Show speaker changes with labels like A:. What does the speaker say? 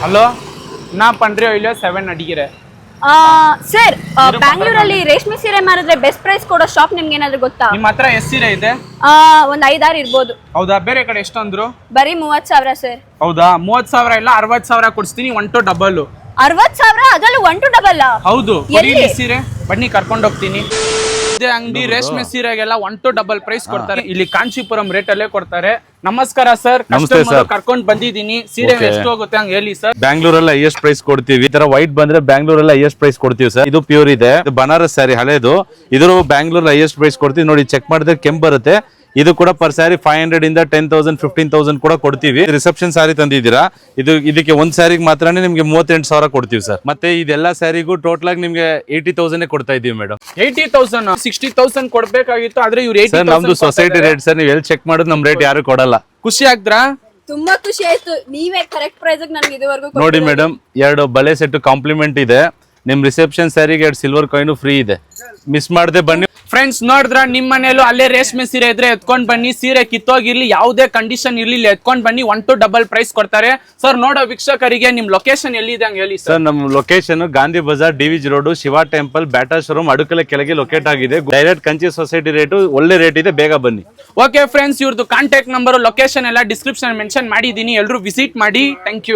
A: Hello, ನಾ ಪಂಡ್ರಿ oil 7 ಅಡಿಗೆರೆ.
B: Sir, ಬ್ಯಾಂಗ್ಳೂರಲ್ಲಿ ರೇಷ್ಮೆ ಸೀರೆ ಮಾರಿದ್ರೆ ಬೆಸ್ಟ್ ಪ್ರೈಸ್ ಕೊಡೋ ಶಾಪ್ ನಿಮ್ಗೆ ಏನಾದ್ರು ಗೊತ್ತಾ?
A: ನಿಮ್ಮ ಹತ್ರ ಎಷ್ಟು ಸೀರೆ ಇದೆ?
B: ಒಂದ್ 5-6 ಇರ್ಬೋದು.
A: ಹೌದಾ? ಬೇರೆ ಕಡೆ ಎಷ್ಟು ಅಂದ್ರು?
B: ಬರೀ 30,000 ಸರ್.
A: ಹೌದಾ? 30,000 ಇಲ್ಲ, 60,000 ಕೊಡ್ಸ್ತೀನಿ. 1 to double.
B: 60,000? ಅದರಲ್ಲೂ 1 to double?
A: ಹೌದು.
B: ಎಲ್ಲಿ?
A: ಸೀರೆ ಬನ್ನಿ, ಕರ್ಕೊಂಡು ಹೋಗ್ತೀನಿ. ಇದೇ ಅಂಗಡಿ ರೇಷ್ಮೆ ಸೀರೆಗೆಲ್ಲ 1 to double ಪ್ರೈಸ್ ಕೊಡ್ತಾರೆ. ಇಲ್ಲಿ ಕಾಂಚೀಪುರಂ ರೇಟ್ ಅಲ್ಲೇ ಕೊಡ್ತಾರೆ. ನಮಸ್ಕಾರ ಸರ್, ಕರ್ಕೊಂಡ್ ಬಂದಿದ್ದೀನಿ. ಸೀರೆ ಎಷ್ಟು ಹೋಗುತ್ತೆ ಹಂಗ ಹೇಳಿ ಸರ್.
C: ಬ್ಯಾಂಗ್ಳೂರಲ್ಲಿ ಹೈಯೆಸ್ಟ್ ಪ್ರೈಸ್ ಕೊಡ್ತೀವಿ. ಈ ತರ ವೈಟ್ ಬಂದ್ರೆ ಬ್ಯಾಂಗ್ಳೂರಲ್ಲಿ ಹೈಯೆಸ್ಟ್ ಪ್ರೈಸ್ ಕೊಡ್ತೀವಿ ಸರ್. ಇದು ಪ್ಯೂರ್ ಇದೆ, ಬನಾರಸ್ ಸ್ಯಾರಿ ಹಳೇದು. ಇದ್ರ ಬ್ಯಾಂಗ್ಳೂರ್ ಹೈಯೆಸ್ಟ್ ಪ್ರೈಸ್ ಕೊಡ್ತೀವಿ. ನೋಡಿ, ಚೆಕ್ ಮಾಡಿದ್ರೆ ಕೆಂಪ್ ಬರುತ್ತೆ. ಇದು ಕೂಡ ಪರ್ ಸ್ಯಾರಿ 500 ಇಂದ 10,000 15,000 ಕೂಡ ಕೊಡ್ತೀವಿ. ರಿಸೆಪ್ಷನ್ ಸ್ಯಾರಿ ತಂದಿದ್ದೀರಾ, ಇದಕ್ಕೆ ಒಂದ್ ಸ್ಯಾರಿಗೆ ಮಾತ್ರನೇ ನಿಮ್ಗೆ 38,000 ಕೊಡ್ತೀವಿ ಸರ್. ಮತ್ತೆ ಇದೆಲ್ಲ ಸ್ಯಾರಿಗೂ ಟೋಟಲ್ ಆಗಿ ನಿಮ್ಗೆ 80,000 ಕೊಡ್ತಾ ಇದೀವಿ ಮೇಡಮ್.
A: 80,000 60,000 ಕೊಡ್ಬೇಕಾಗಿತ್ತು, ಆದ್ರೆ ಇವ್ರು 80,000.
C: ನಮ್ದು ಸೊಸೈಟಿ ರೇಟ್ ಸರ್, ನೀವು ಎಲ್ಲಿ ಚೆಕ್ ಮಾಡೋದು ನಮ್ ರೇಟ್ ಯಾರು ಕೊಡಲ್ಲ.
A: ಖುಷಿ ಆಗ್ದ್ರಾ?
B: ತುಂಬಾ ಖುಷಿ ಆಯ್ತು. ನೀವೇ ಕರೆಕ್ಟ್ ಪ್ರೈಸ್ ನನ್ಗೆ ಇದುವರೆಗೂ
C: ನೋಡಿ ಮೇಡಮ್, 2 ಬಳೆ ಸೆಟ್ ಕಾಂಪ್ಲಿಮೆಂಟ್ ಇದೆ. ನಿಮ್ ರಿಸೆಪ್ಷನ್ ಸ್ಯಾರಿಗೆ 2 ಸಿಲ್ವರ್ ಕಾಯಿನ್ ಫ್ರೀ ಇದೆ. ಮಿಸ್ ಮಾಡದೆ ಬನ್ನಿ
A: ಫ್ರೆಂಡ್ಸ್. ನೋಡಿದ್ರ, ನಿಮ್ ಮನೇಲೂ ಅಲ್ಲೇ ರೇಷ್ಮೆ ಸೀರೆ ಇದ್ರೆ ಎತ್ಕೊಂಡ್ ಬನ್ನಿ. ಸೀರೆ ಕಿತ್ತೋಗಿರ್ಲಿ, ಯಾವುದೇ ಕಂಡೀಷನ್ ಇರ್ಲಿ, ಎತ್ಕೊಂಡ್ ಬನ್ನಿ. 1 to double ಪ್ರೈಸ್ ಕೊಡ್ತಾರೆ ಸರ್. ನೋಡೋ ವೀಕ್ಷಕರಿಗೆ ನಿಮ್ ಲೊಕೇಶನ್ ಎಲ್ಲಿದೆ ಹಂಗ ಹೇಳಿ
C: ಸರ್. ನಮ್ location Gandhi Bazaar, DVG road, Shiva temple, Bata showroom, ಅಡುಕಲೆ ಕೆಳಗೆ ಲೊಕೇಟ್ ಆಗಿದೆ. ಡೈರೆಕ್ಟ್ ಕಂಚಿ ಸೊಸೈಟಿ ರೇಟ್ ಒಳ್ಳೆ ರೇಟ್ ಇದೆ, ಬೇಗ ಬನ್ನಿ.
A: ಓಕೆ ಫ್ರೆಂಡ್ಸ್, ಇವ್ರದ್ದು ಕಾಂಟ್ಯಾಕ್ಟ್ ನಂಬರ್, ಲೊಕೇಶನ್ ಎಲ್ಲ ಡಿಸ್ಕ್ರಿಪ್ಷನ್ ಮೆನ್ಷನ್ ಮಾಡಿದೀನಿ. ಎಲ್ಲರೂ ವಿಸಿಟ್ ಮಾಡಿ. Thank you.